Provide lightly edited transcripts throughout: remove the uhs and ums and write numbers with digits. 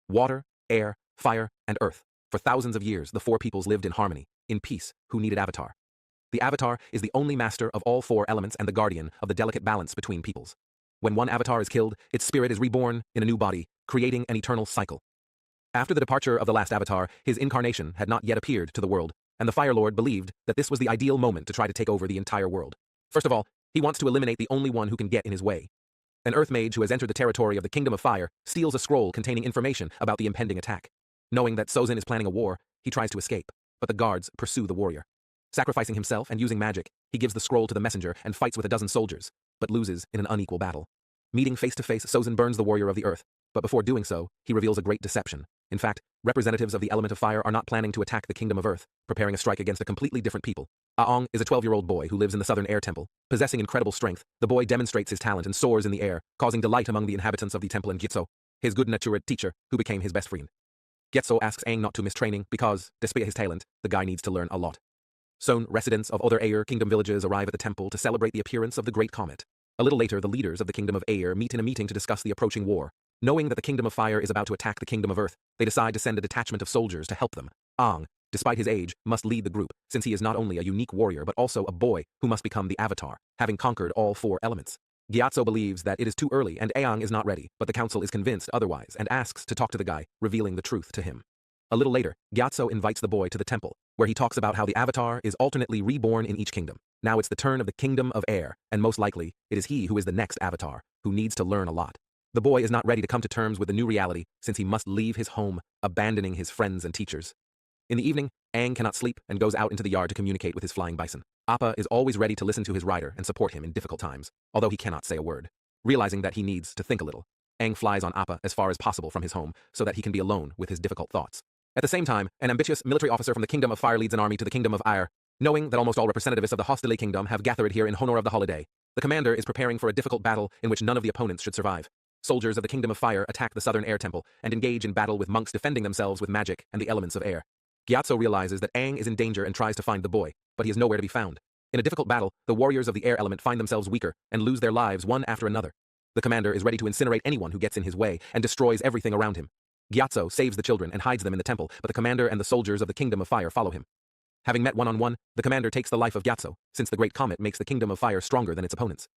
water, air, fire, and earth. For thousands of years, the four peoples lived in harmony, in peace, who needed Avatar. The Avatar is the only master of all four elements and the guardian of the delicate balance between peoples. When one Avatar is killed, its spirit is reborn in a new body, creating an eternal cycle. After the departure of the last Avatar, his incarnation had not yet appeared to the world, and the Fire Lord believed that this was the ideal moment to try to take over the entire world. First of all, he wants to eliminate the only one who can get in his way. An Earth Mage who has entered the territory of the Kingdom of Fire steals a scroll containing information about the impending attack. Knowing that Sozin is planning a war, he tries to escape, but the guards pursue the warrior. Sacrificing himself and using magic, he gives the scroll to the messenger and fights with a dozen soldiers, but loses in an unequal battle. Meeting face to face, Sozin burns the warrior of the earth, but before doing so, he reveals a great deception. In fact, representatives of the element of fire are not planning to attack the Kingdom of Earth, preparing a strike against a completely different people. Aang is a 12-year-old boy who lives in the southern air temple. Possessing incredible strength, the boy demonstrates his talent and soars in the air, causing delight among the inhabitants of the temple and Gyatso, his good-natured teacher, who became his best friend. Gyatso asks Aang not to miss training because, despite his talent, the guy needs to learn a lot. Soon, residents of other Air Kingdom villages arrive at the temple to celebrate the appearance of the Great Comet. A little later, the leaders of the Kingdom of Air meet in a meeting to discuss the approaching war. Knowing that the Kingdom of Fire is about to attack the Kingdom of Earth, they decide to send a detachment of soldiers to help them. Aang, despite his age, must lead the group, since he is not only a unique warrior but also a boy who must become the Avatar, having conquered all four elements. Gyatso believes that it is too early and Aang is not ready, but the council is convinced otherwise and asks to talk to the guy, revealing the truth to him. A little later, Gyatso invites the boy to the temple, where he talks about how the Avatar is alternately reborn in each kingdom. Now it's the turn of the Kingdom of Air, and most likely, it is he who is the next Avatar, who needs to learn a lot. The boy is not ready to come to terms with the new reality, since he must leave his home, abandoning his friends and teachers. In the evening, Aang cannot sleep and goes out into the yard to communicate with his flying bison. Appa is always ready to listen to his rider and support him in difficult times, although he cannot say a word. Realizing that he needs to think a little, Aang flies on Appa as far as possible from his home so that he can be alone with his difficult thoughts. At the same time, an ambitious military officer from the Kingdom of Fire leads an army to the Kingdom of Air. Knowing that almost all representatives of the hostile kingdom have gathered here in honor of the holiday, the commander is preparing for a difficult battle in which none of the opponents should survive. Soldiers of the Kingdom of Fire attack the southern air temple and engage in battle with monks defending themselves with magic and the elements of air. Gyatso realizes that Aang is in danger and tries to find the boy, but he is nowhere to be found. In a difficult battle, the warriors of the air element find themselves weaker and lose their lives one after another. The commander is ready to incinerate anyone who gets in his way and destroys everything around him. Gyatso saves the children and hides them in the temple, but the commander and the soldiers of the Kingdom of Fire follow him. Having met one-on-one, the commander takes the life of Gyatso, since the Great Comet makes the Kingdom of Fire stronger than its opponents.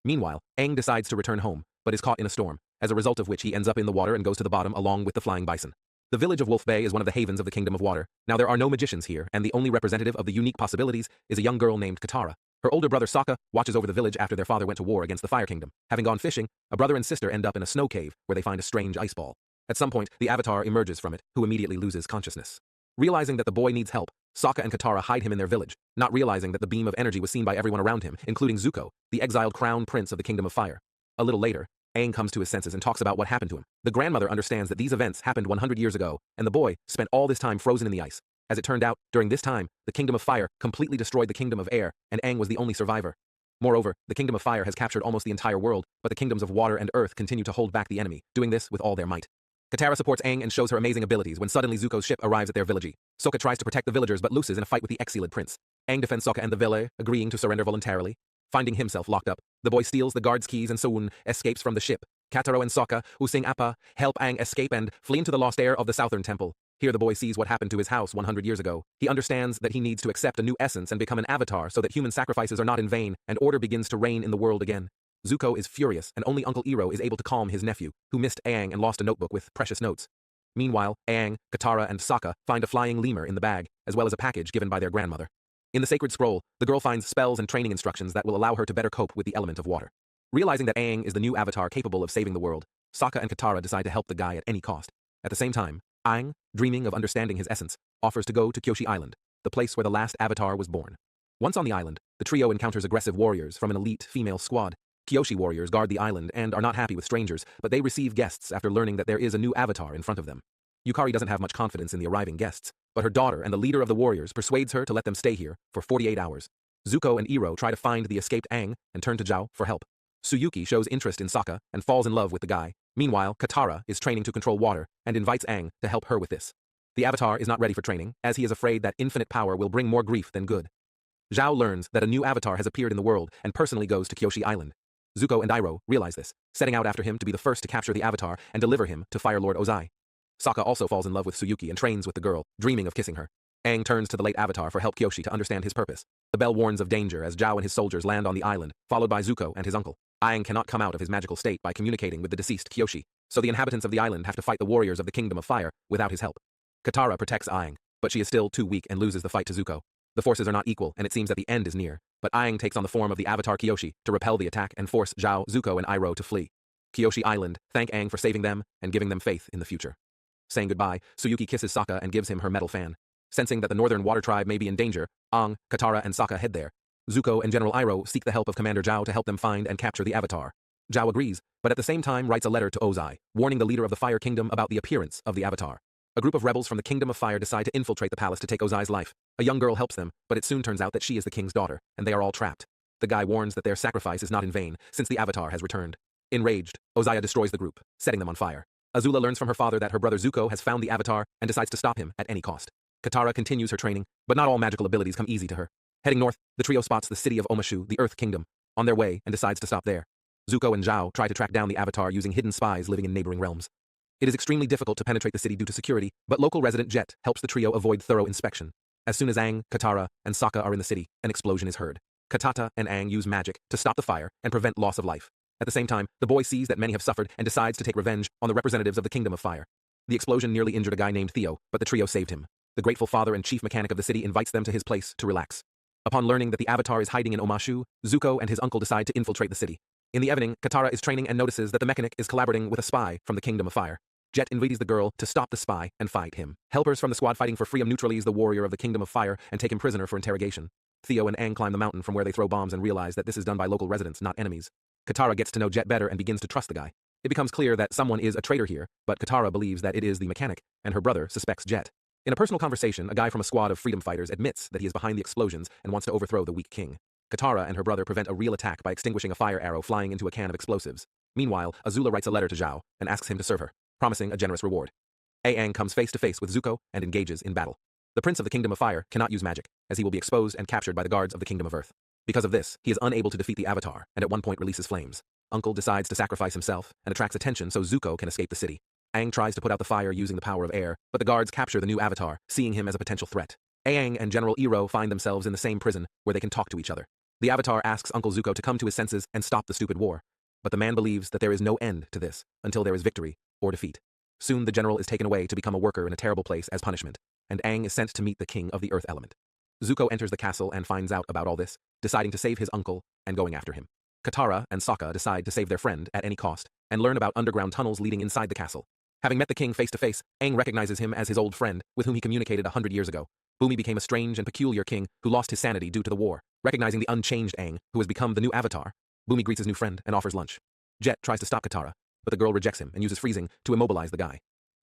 Meanwhile, Aang decides to return home, but is caught in a storm, as a result of which he ends up in the water and goes to the bottom along with the flying bison. The village of Wolf Bay is one of the havens of the Kingdom of Water. Now there are no magicians here, and the only representative of the unique possibilities is a young girl named Katara. Her older brother Sokka watches over the village after their father went to war against the Fire Kingdom. Having gone fishing, a brother and sister end up in a snow cave, where they find a strange ice ball. At some point, the Avatar emerges from it, who immediately loses consciousness. Realizing that the boy needs help, Sokka and Katara hide him in their village, not realizing that the beam of energy was seen by everyone around him, including Zuko, the exiled crown prince of the Kingdom of Fire. A little later, Aang comes to his senses and talks about what happened to him. The grandmother understands that these events happened 100 years ago, and the boy spent all this time frozen in the ice. As it turned out, during this time, the Kingdom of Fire completely destroyed the Kingdom of Air, and Aang was the only survivor. Moreover, the Kingdom of Fire has captured almost the entire world, but the Kingdoms of Water and Earth continue to hold back the enemy, doing this with all their might. Katara supports Aang and shows her amazing abilities when suddenly Zuko's ship arrives at their village. Sokka tries to protect the villagers but loses in a fight with the exiled prince. Aang defends Sokka and the village, agreeing to surrender voluntarily. Finding himself locked up, the boy steals the guard's keys and soon escapes from the ship. Kataro and Sokka, who sing Appa, help Aang escape and flee into the lost air of the southern temple. Here the boy sees what happened to his house 100 years ago. He understands that he needs to accept a new essence and become an avatar so that human sacrifices are not in vain and order begins to reign in the world again. Zuko is furious and only Uncle Iroh is able to calm his nephew, who missed Aang and lost a notebook with precious notes. Meanwhile, Aang, Katara and Sokka find a flying lemur in the bag, as well as a package given by their grandmother. In the sacred scroll, the girl finds spells and training instructions that will allow her to better cope with the element of water. Realizing that Aang is the new avatar capable of saving the world, Sokka and Katara decide to help the guy at any cost. At the same time, Aang, dreaming of understanding his essence, offers to go to Kyoshi Island, the place where the last avatar was born. Once on the island, the trio encounters aggressive warriors from an elite female squad. Kyoshi warriors guard the island and are not happy with strangers, but they receive guests after learning that there is a new avatar in front of them. Yukari doesn't have much confidence in the arriving guests, but her daughter and the leader of the warriors persuades her to let them stay here for 48 hours. Zuko and Iroh try to find the escaped Aang and turn to Zhao for help. Tsuyuki shows interest in Sokka and falls in love with the guy. Meanwhile, Katara is training to control water and invites Aang to help her with this. The Avatar is not ready for training, as he is afraid that infinite power will bring more grief than good. Zhao learns that a new Avatar has appeared in the world and personally goes to Kyoshi Island. Zuko and Iroh realize this, setting out after him to be the first to capture the Avatar and deliver him to Fire Lord Ozai. Sokka also falls in love with Tsuyuki and trains with the girl, dreaming of kissing her. Aang turns to the late Avatar for help Kyoshi to understand his purpose. The bell warns of danger as Zhao and his soldiers land on the island, followed by Zuko and his uncle. Aang cannot come out of his magical state by communicating with the deceased Kyoshi, so the inhabitants of the island have to fight the warriors of the Kingdom of Fire without his help. Katara protects Aang, but she is still too weak and loses the fight to Zuko. The forces are not equal and it seems that the end is near, but Aang takes on the form of the Avatar Kyoshi to repel the attack and force Zhao, Zuko and Iroh to flee. Kyoshi Island thank Aang for saving them and giving them faith in the future. Saying goodbye, Tsuyuki kisses Sokka and gives him her metal fan. Sensing that the Northern Water Tribe may be in danger, Aang, Katara and Sokka head there. Zuko and General Iroh seek the help of Commander Zhao to help them find and capture the Avatar. Zhao agrees, but at the same time writes a letter to Ozai, warning the leader of the Fire Kingdom about the appearance of the Avatar. A group of rebels from the Kingdom of Fire decide to infiltrate the palace to take Ozai's life. A young girl helps them, but it soon turns out that she is the king's daughter, and they are all trapped. The guy warns that their sacrifice is not in vain, since the Avatar has returned. Enraged, Ozai destroys the group, setting them on fire. Azula learns from her father that her brother Zuko has found the Avatar and decides to stop him at any cost. Katara continues her training, but not all magical abilities come easy to her. Heading north, the trio spots the city of Omashu, the Earth Kingdom, on their way and decides to stop there. Zuko and Zhao try to track down the Avatar using hidden spies living in neighboring realms. It is extremely difficult to penetrate the city due to security, but local resident Jet helps the trio avoid thorough inspection. As soon as Aang, Katara, and Sokka are in the city, an explosion is heard. Katata and Aang use magic to stop the fire and prevent loss of life. At the same time, the boy sees that many have suffered and decides to take revenge on the representatives of the Kingdom of Fire. The explosion nearly injured a guy named Theo, but the trio saved him. The grateful father and chief mechanic of the city invites them to his place to relax. Upon learning that the Avatar is hiding in Omashu, Zuko and his uncle decide to infiltrate the city. In the evening, Katara is training and notices that the mechanic is collaborating with a spy from the Kingdom of Fire. Jet invites the girl to stop the spy and fight him. Helpers from the squad fighting for freedom neutralize the warrior of the Kingdom of Fire and take him prisoner for interrogation. Theo and Aang climb the mountain from where they throw bombs and realize that this is done by local residents, not enemies. Katara gets to know Jet better and begins to trust the guy. It becomes clear that someone is a traitor here, but Katara believes that it is the mechanic, and her brother suspects Jet. In a personal conversation, a guy from a squad of freedom fighters admits that he is behind the explosions and wants to overthrow the weak king. Katara and her brother prevent a real attack by extinguishing a fire arrow flying into a can of explosives. Meanwhile, Azula writes a letter to Zhao and asks him to serve her, promising a generous reward. Aang comes face to face with Zuko and engages in battle. The Prince of the Kingdom of Fire cannot use magic, as he will be exposed and captured by the guards of the Kingdom of Earth. Because of this, he is unable to defeat the Avatar, and at one point releases flames. Uncle decides to sacrifice himself and attracts attention so Zuko can escape the city. Aang tries to put out the fire using the power of air, but the guards capture the new Avatar, seeing him as a potential threat. Aang and General Iroh find themselves in the same prison, where they can talk to each other. The Avatar asks Uncle Zuko to come to his senses and stop the stupid war. But the man believes that there is no end to this, until there is victory or defeat. Soon the general is taken away to become a worker in a terrible place as punishment, and Aang is sent to meet the king of the Earth element. Zuko enters the castle and finds out about all this, deciding to save his uncle and going after him. Katara and Sokka decide to save their friend at any cost, and learn about underground tunnels leading inside the castle. Having met the king face to face, Aang recognizes him as his old friend, with whom he communicated 100 years ago. Bumi became a strange and peculiar king who lost his sanity due to the war. Recognizing the unchanged Aang, who has become the new Avatar, Bumi greets his new friend and offers lunch. Jet tries to stop Katara, but the girl rejects him and uses freezing to immobilize the guy.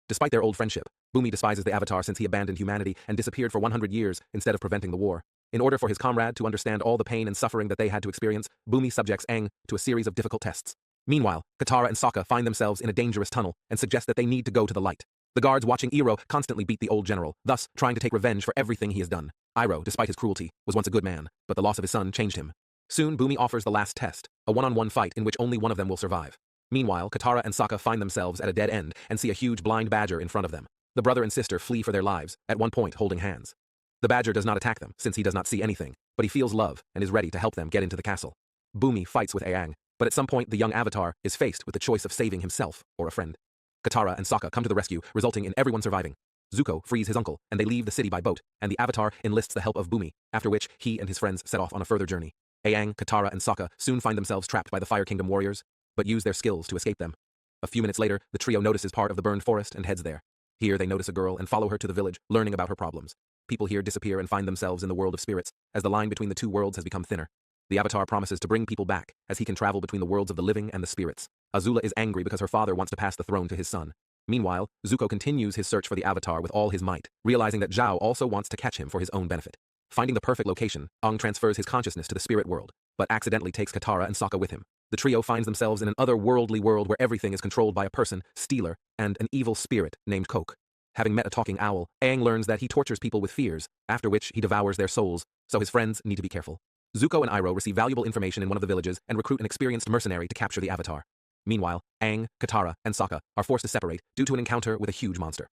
Despite their old friendship, Bumi despises the Avatar since he abandoned humanity and disappeared for 100 years instead of preventing the war. In order for his comrade to understand all the pain and suffering that they had to experience, Bumi subjects Aang to a series of difficult tests. Meanwhile, Katara and Sokka find themselves in a dangerous tunnel and suggest that they need to go to the light. The guards watching Iroh constantly beat the old general, thus trying to take revenge for everything he has done. Iroh, despite his cruelty, was once a good man, but the loss of his son changed him. Soon Bumi offers the last test, a one-on-one fight in which only one of them will survive. Meanwhile, Katara and Sokka find themselves at a dead end and see a huge blind badger in front of them. The brother and sister flee for their lives, at one point holding hands. The badger does not attack them, since he does not see anything, but he feels love and is ready to help them get into the castle. Bumi fights with Aang, but at some point the young Avatar is faced with the choice of saving himself or a friend. Katara and Sokka come to the rescue, resulting in everyone surviving. Zuko frees his uncle, and they leave the city by boat, and the Avatar enlists the help of Bumi, after which he and his friends set off on a further journey. Aang, Katara, and Sokka soon find themselves trapped by the Fire Kingdom warriors, but use their skills to escape them. A few minutes later, the trio notices part of the burned forest and heads there. Here they notice a girl and follow her to the village, learning about her problems. People here disappear and find themselves in the world of spirits, as the line between the two worlds has become thinner. The Avatar promises to bring people back, as he can travel between the worlds of the living and the spirits. Azula is angry because her father wants to pass the throne to his son. Meanwhile, Zuko continues his search for the Avatar with all his might, realizing that Zhao also wants to catch him for his own benefit. Finding the perfect location, Aang transfers his consciousness to the spirit world, but accidentally takes Katara and Sokka with him. The trio finds themselves in an otherworldly world where everything is controlled by a person, Stealer, and an evil spirit named Coke. Having met a talking owl, Aang learns that he tortures people with fears, after which he devours their souls, so his friends need to be careful. Zuko and Iroh receive valuable information in one of the villages and recruit an experienced mercenary to capture the Avatar. Meanwhile, Aang, Katara, and Sokka are forced to separate due to an encounter with a huge monster.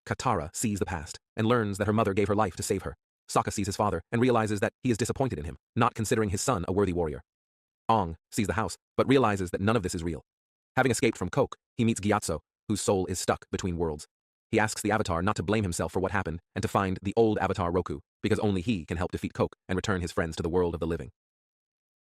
Katara sees the past and learns that her mother gave her life to save her. Sokka sees his father and realizes that he is disappointed in him, not considering his son a worthy warrior. Aang sees the house, but realizes that none of this is real. Having escaped from Coke, he meets Gyatso, whose soul is stuck between worlds. He asks the Avatar not to blame himself for what happened and to find the old Avatar Roku, because only he can help defeat Coke and return his friends to the world of the living.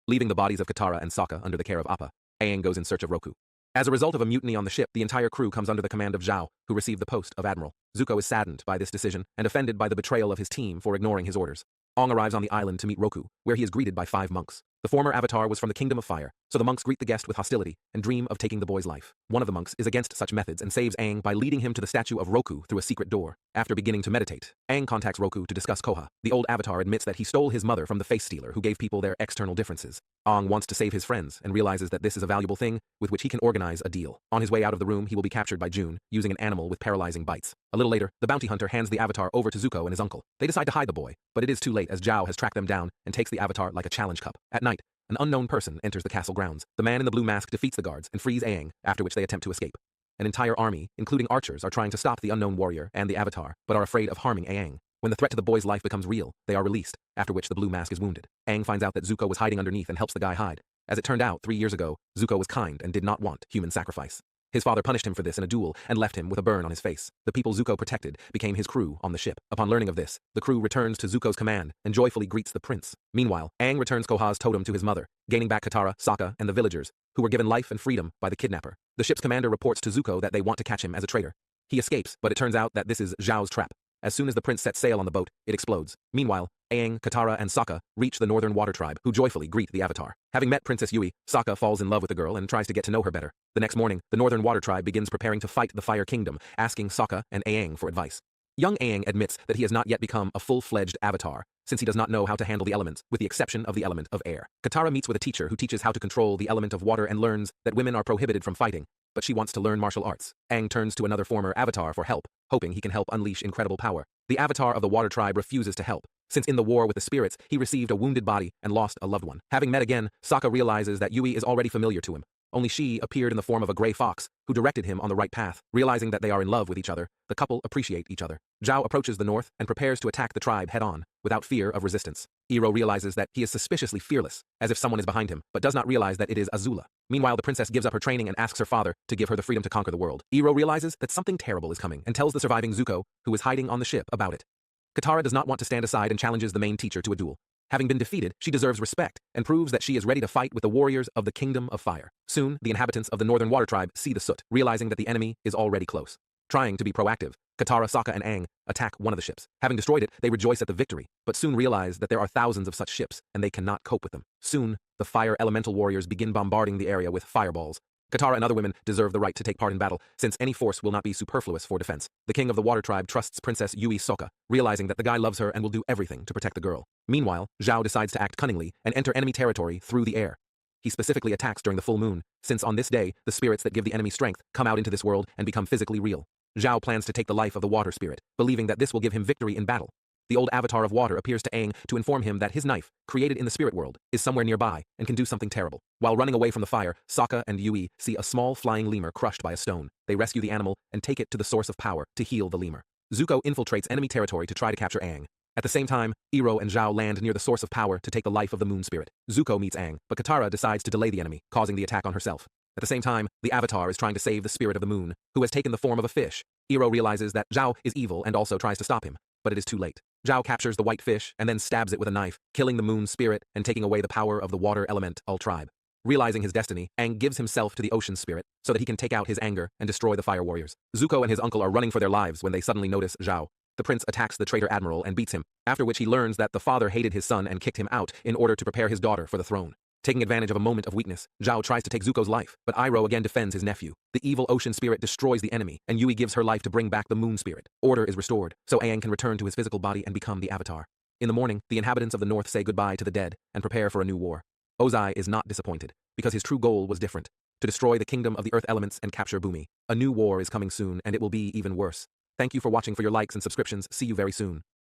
Leaving the bodies of Katara and Sokka under the care of Appa, Aang goes in search of Roku. As a result of a mutiny on the ship, the entire crew comes under the command of Zhao, who received the post of admiral. Zuko is saddened by this decision and offended by the betrayal of his team for ignoring his orders. Aang arrives on the island to meet Roku, where he is greeted by 5 monks. The former Avatar was from the Kingdom of Fire, so the monks greet the guest with hostility and dream of taking the boy's life. One of the monks is against such methods and saves Aang by leading him to the statue of Roku through a secret door. After beginning to meditate, Aang contacts Roku to discuss Koha. The old Avatar admits that he stole his mother from the face stealer who gave people their external differences. Aang wants to save his friends and realizes that this is a valuable thing with which he can organize a deal. On his way out of the room, he will be captured by June, using an animal with paralyzing bites. A little later, the bounty hunter hands the Avatar over to Zuko and his uncle. They decide to hide the boy, but it is too late as Zhao has tracked them down and takes the Avatar like a challenge cup. At night, an unknown person enters the castle grounds. The man in the blue mask defeats the guards and frees Aang, after which they attempt to escape. An entire army, including archers, are trying to stop the unknown warrior and the Avatar, but are afraid of harming Aang. When the threat to the boy's life becomes real, they are released, after which the blue mask is wounded. Aang finds out that Zuko was hiding underneath and helps the guy hide. As it turned out, 3 years ago, Zuko was kind and did not want human sacrifice. His father punished him for this in a duel and left him with a burn on his face. The people Zuko protected became his crew on the ship. Upon learning of this, the crew returns to Zuko's command and joyfully greets the prince. Meanwhile, Aang returns Koha's totem to his mother, gaining back Katara, Sokka, and the villagers, who were given life and freedom by the kidnapper. The ship's commander reports to Zuko that they want to catch him as a traitor. He escapes, but it turns out that this is Zhao's trap. As soon as the prince sets sail on the boat, it explodes. Meanwhile, Aang, Katara, and Sokka reach the Northern Water Tribe, who joyfully greet the Avatar. Having met Princess Yui, Sokka falls in love with the girl and tries to get to know her better. The next morning, the Northern Water Tribe begins preparing to fight the Fire Kingdom, asking Sokka and Aang for advice. Young Aang admits that he has not yet become a full-fledged Avatar, since he does not know how to handle the elements, with the exception of the element of air. Katara meets with a teacher who teaches how to control the element of water and learns that women are prohibited from fighting, but she wants to learn martial arts. Aang turns to another former Avatar for help, hoping he can help unleash incredible power. The Avatar of the Water Tribe refuses to help, since in the war with the spirits, he received a wounded body and lost a loved one. Having met again, Sokka realizes that Yui is already familiar to him. Only she appeared in the form of a gray fox, who directed him on the right path. Realizing that they are in love with each other, the couple appreciate each other. Zhao approaches the north and prepares to attack the tribe head-on, without fear of resistance. Iroh realizes that he is suspiciously fearless, as if someone is behind him, but does not realize that it is Azula. Meanwhile, the princess gives up her training and asks her father to give her the freedom to conquer the world. Iroh realizes that something terrible is coming and tells the surviving Zuko, who is hiding on the ship, about it. Katara does not want to stand aside and challenges the main teacher to a duel. Having been defeated, she deserves respect and proves that she is ready to fight with the warriors of the Kingdom of Fire. Soon, the inhabitants of the Northern Water Tribe see the soot, realizing that the enemy is already close. Trying to be proactive, Katara, Sokka, and Aang attack one of the ships. Having destroyed it, they rejoice at the victory, but soon realize that there are thousands of such ships, and they cannot cope with them. Soon, the fire elemental warriors begin bombarding the area with fireballs. Katara and other women deserve the right to take part in battle, since any force will not be superfluous for defense. The king of the Water Tribe trusts Princess Yui Sokka, realizing that the guy loves her and will do everything to protect the girl. Meanwhile, Zhao decides to act cunningly and enter enemy territory through the air. He specifically attacks during the full moon, since on this day, the spirits that give the enemy strength come out into this world and become physically real. Zhao plans to take the life of the water spirit, believing that this will give him victory in battle. The old Avatar of Water appears to Aang to inform him that his knife, created in the spirit world, is somewhere nearby and can do something terrible. While running away from the fire, Sokka and Yui see a small flying lemur crushed by a stone. They rescue the animal and take it to the source of power to heal the lemur. Zuko infiltrates enemy territory to try to capture Aang. At the same time, Iroh and Zhao land near the source of power to take the life of the moon spirit. Zuko meets Aang, but Katara decides to delay the enemy, causing the attack on herself. At the same time, the Avatar is trying to save the spirit of the moon, who has taken the form of a fish. Iroh realizes that Zhao is evil and also tries to stop him, but it is too late. Zhao captures the white fish and then stabs it with a knife, killing the moon spirit and taking away the power of the water elemental tribe. Realizing his destiny, Aang gives himself to the ocean spirit so that he can take out his anger and destroy the fire warriors. Zuko and his uncle are running for their lives when they suddenly notice Zhao. The prince attacks the traitor admiral and beats him, after which he learns that the father hated his son and kicked him out in order to prepare his daughter for the throne. Taking advantage of a moment of weakness, Zhao tries to take Zuko's life, but Iroh again defends his nephew. The evil ocean spirit destroys the enemy, and Yui gives her life to bring back the moon spirit. Order is restored, so Aang can return to his physical body and become the Avatar. In the morning, the inhabitants of the north say goodbye to the dead and prepare for a new war. Ozai is not disappointed, because his true goal was different: to destroy the kingdom of the earth elements and capture Bumi. A new war is coming soon, and it will be even worse. Thank you for watching. For your likes and subscriptions. See you very soon.